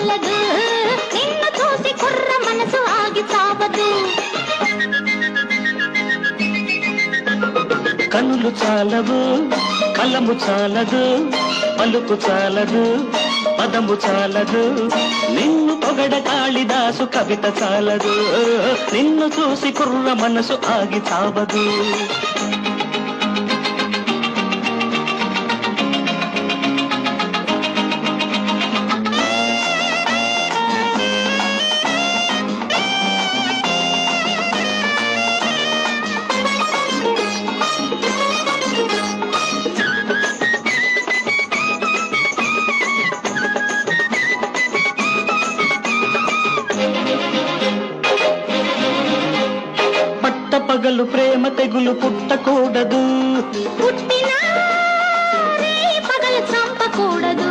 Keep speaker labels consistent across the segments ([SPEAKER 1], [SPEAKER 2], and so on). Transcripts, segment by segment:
[SPEAKER 1] చాలదు నిన్ను చూసి కుర్ర మనసు ఆగి చావదు
[SPEAKER 2] కనులు చాలవు కలము చాలదు పలుకు చాలదు పదము చాలదు నిన్ను పొగడ కాళిదాసు కవిత చాలదు నిన్ను చూసి కుర్ర మనసు ఆగి చావదు పగలు ప్రేమ తెగులు పుట్టకూడదు
[SPEAKER 1] పుట్టినా పగలు చంపకూడదు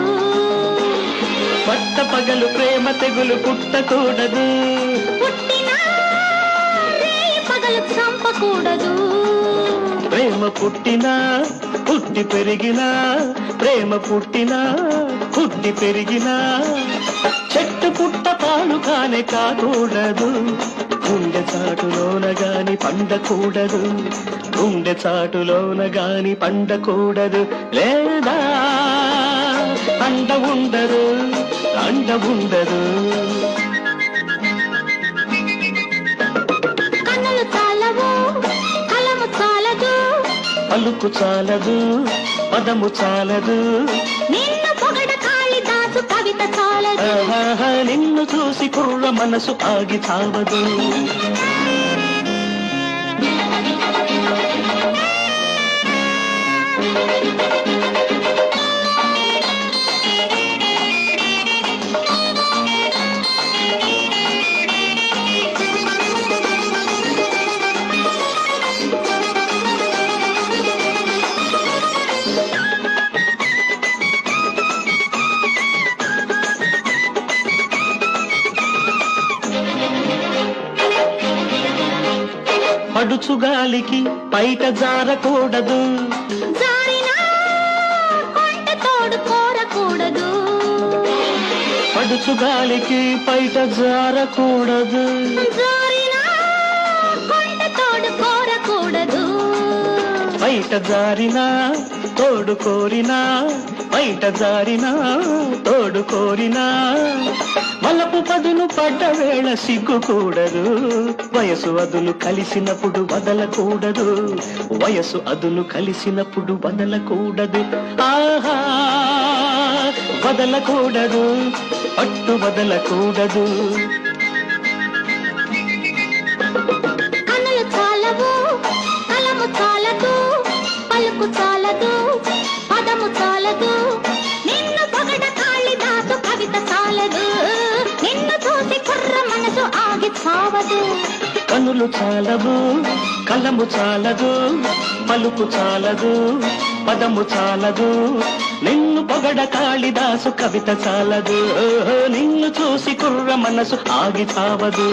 [SPEAKER 2] పట్ట పగలు ప్రేమ తెగులు పుట్టకూడదు
[SPEAKER 1] పుట్టినా పగలు చంపకూడదు
[SPEAKER 2] ప్రేమ పుట్టినా పుట్టి పెరిగినా ప్రేమ పుట్టినా పుట్టి పెరిగినా చెట్టు పుట్ట పాలు కానే కాకూడదు గుండె చాటులోన గాని పండకూడదు గుండె చాటులోన గాని పండకూడదు లేదా అండ ఉండదు అండ ఉండదు
[SPEAKER 1] కన్నులు చాలవు కలము చాలదు
[SPEAKER 2] పలుకు చాలదు పదము చాలదు
[SPEAKER 1] నిన్ను పొగడ కాళిదాసు కవిత చాలదు
[SPEAKER 2] నిన్ను చూసి కుర్ర మనసు ఆగి చావదు పడుచుగాలికి బయట జారకూడదు
[SPEAKER 1] జారినా కొంట తోడు కోరకూడదు
[SPEAKER 2] పడుచుగాలికి బయట జారకూడదు
[SPEAKER 1] జారినా కొంట తోడు కోరకూడదు
[SPEAKER 2] బయట జారినా తోడు కోరినా బయట జారినా తోడు కోరినా వలపు పదును పడ్డ వేళ సిగ్గుకూడదు వయసు అదును కలిసినప్పుడు వదలకూడదు వయసు అదును కలిసినప్పుడు వదలకూడదు ఆహా వదలకూడదు పట్టు వదలకూడదు
[SPEAKER 1] కన్నులు చాలవు కలము చాలదు పలుకు చాలదు పదము చాలదు నిన్ను పొగడ కాళిదాసు కవిత చాలదు నిన్ను చూసి కుర్ర మనసు ఆగి చావదు
[SPEAKER 2] కనులు చాలవు కలము చాలదు పలుకు చాలదు పదము చాలదు నిన్ను పొగడ కాళిదాసు కవిత చాలదు నిన్ను చూసి కుర్ర మనసు ఆగి చావదు